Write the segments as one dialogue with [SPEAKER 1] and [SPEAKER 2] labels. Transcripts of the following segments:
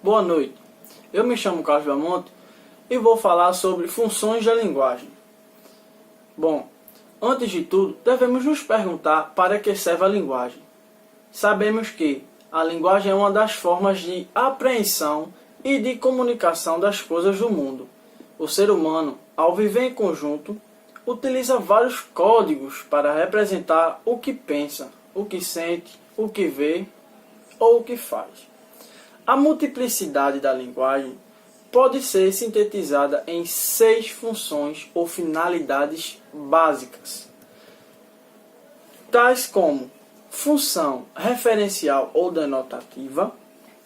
[SPEAKER 1] Boa noite, eu me chamo Carlos Belmonte e vou falar sobre funções da linguagem. Bom, antes de tudo, devemos nos perguntar para que serve a linguagem. Sabemos que a linguagem é uma das formas de apreensão e de comunicação das coisas do mundo. O ser humano, ao viver em conjunto, utiliza vários códigos para representar o que pensa, o que sente, o que vê ou o que faz. A multiplicidade da linguagem pode ser sintetizada em 6 funções ou finalidades básicas, tais como função referencial ou denotativa,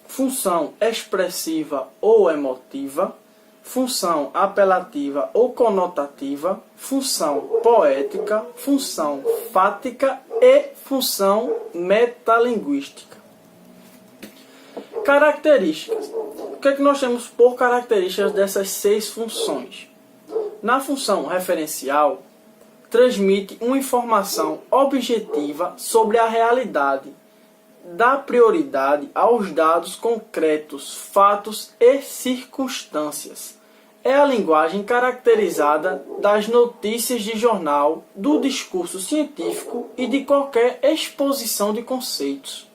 [SPEAKER 1] função expressiva ou emotiva, função apelativa ou conotativa, função poética, função fática e função metalinguística. Características. O que é que nós temos por características dessas 6 funções? Na função referencial, transmite uma informação objetiva sobre a realidade, dá prioridade aos dados concretos, fatos e circunstâncias. É a linguagem caracterizada das notícias de jornal, do discurso científico e de qualquer exposição de conceitos.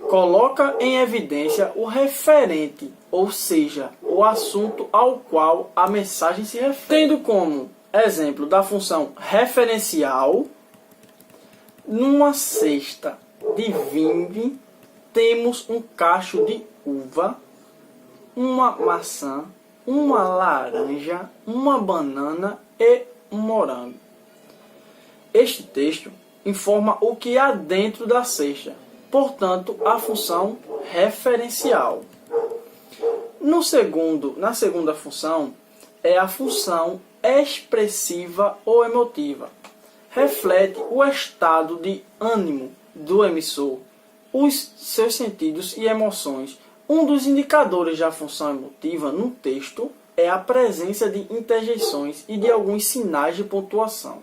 [SPEAKER 1] Coloca em evidência o referente, ou seja, o assunto ao qual a mensagem se refere. Tendo como exemplo da função referencial, numa cesta de vinho temos um cacho de uva, uma maçã, uma laranja, uma banana e um morango. Este texto informa o que há dentro da cesta, portanto, a função referencial. Na segunda função, é a função expressiva ou emotiva. Reflete o estado de ânimo do emissor, os seus sentidos e emoções. Um dos indicadores da função emotiva no texto é a presença de interjeições e de alguns sinais de pontuação,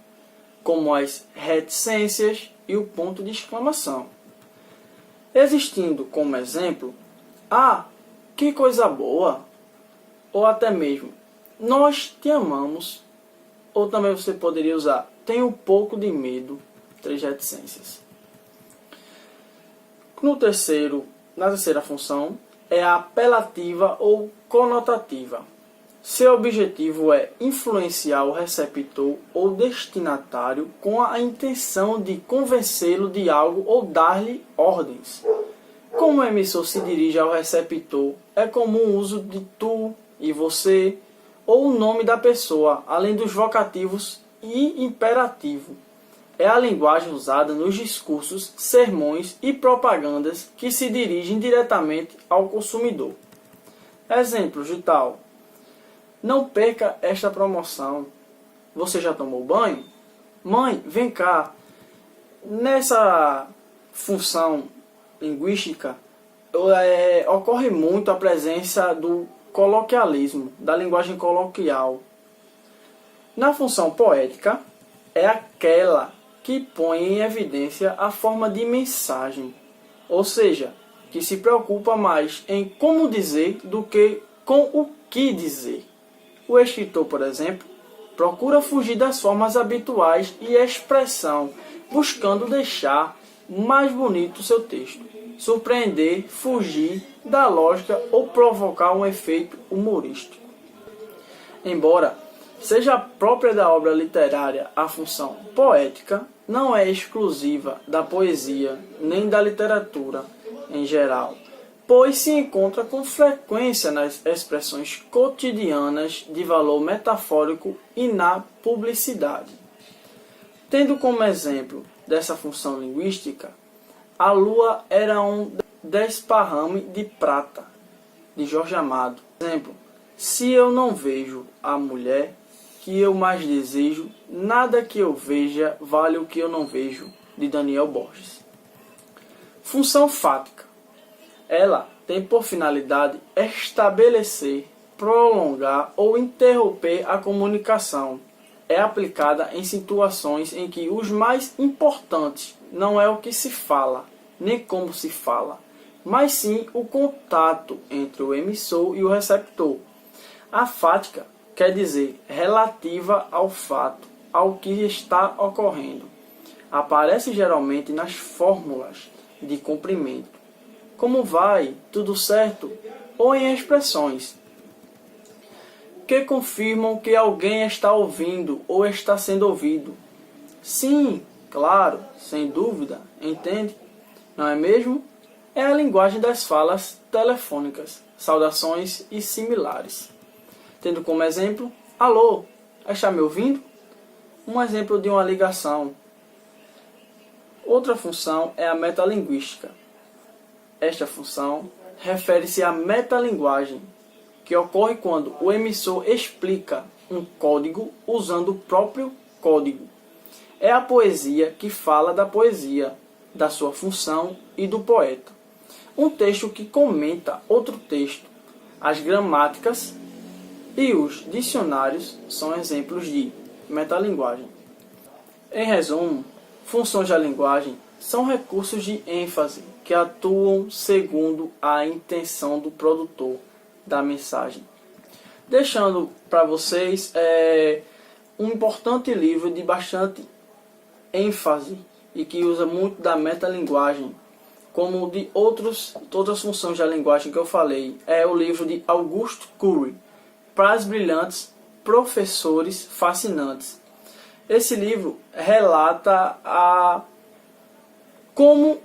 [SPEAKER 1] como as reticências e o ponto de exclamação. Existindo como exemplo, que coisa boa, ou até mesmo, nós te amamos, ou também você poderia usar, tenho um pouco de medo, 3 reticências. Na terceira função, é a apelativa ou conotativa. Seu objetivo é influenciar o receptor ou destinatário com a intenção de convencê-lo de algo ou dar-lhe ordens. Como o emissor se dirige ao receptor, é comum o uso de tu e você, ou o nome da pessoa, além dos vocativos e imperativo. É a linguagem usada nos discursos, sermões e propagandas que se dirigem diretamente ao consumidor. Exemplos de tal: não perca esta promoção. Você já tomou banho? Mãe, vem cá. Nessa função linguística, ocorre muito a presença do coloquialismo, da linguagem coloquial. Na função poética, é aquela que põe em evidência a forma de mensagem, ou seja, que se preocupa mais em como dizer do que com o que dizer. O escritor, por exemplo, procura fugir das formas habituais e expressão, buscando deixar mais bonito o seu texto, surpreender, fugir da lógica ou provocar um efeito humorístico. Embora seja própria da obra literária, a função poética não é exclusiva da poesia nem da literatura em geral, pois se encontra com frequência nas expressões cotidianas de valor metafórico e na publicidade. Tendo como exemplo dessa função linguística, a lua era um desparrame de prata, de Jorge Amado. Exemplo: se eu não vejo a mulher que eu mais desejo, nada que eu veja vale o que eu não vejo, de Daniel Borges. Função fática. Ela tem por finalidade estabelecer, prolongar ou interromper a comunicação. É aplicada em situações em que os mais importantes não é o que se fala, nem como se fala, mas sim o contato entre o emissor e o receptor. Afática quer dizer relativa ao fato, ao que está ocorrendo. Aparece geralmente nas fórmulas de cumprimento. Como vai? Tudo certo? Ou em expressões que confirmam que alguém está ouvindo ou está sendo ouvido. Sim, claro, sem dúvida, entende? Não é mesmo? É a linguagem das falas telefônicas, saudações e similares. Tendo como exemplo, alô, está me ouvindo? Um exemplo de uma ligação. Outra função é a metalinguística. Esta função refere-se à metalinguagem, que ocorre quando o emissor explica um código usando o próprio código. É a poesia que fala da poesia, da sua função e do poeta. Um texto que comenta outro texto. As gramáticas e os dicionários são exemplos de metalinguagem. Em resumo, funções da linguagem são recursos de ênfase que atuam segundo a intenção do produtor da mensagem. Deixando para vocês um importante livro de bastante ênfase e que usa muito da metalinguagem, como de outras funções da linguagem que eu falei. É o livro de Auguste Curry, Pras Brilhantes, Professores Fascinantes. Esse livro relata como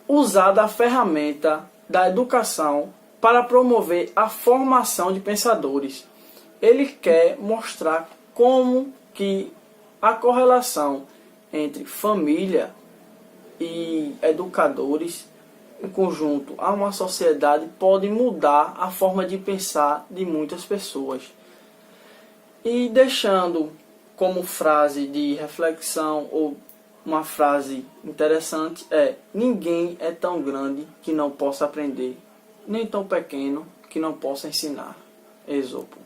[SPEAKER 1] usar da ferramenta da educação para promover a formação de pensadores. Ele quer mostrar como que a correlação entre família e educadores em conjunto a uma sociedade pode mudar a forma de pensar de muitas pessoas. E deixando como frase de reflexão ou uma frase interessante ninguém é tão grande que não possa aprender, nem tão pequeno que não possa ensinar. Esopo.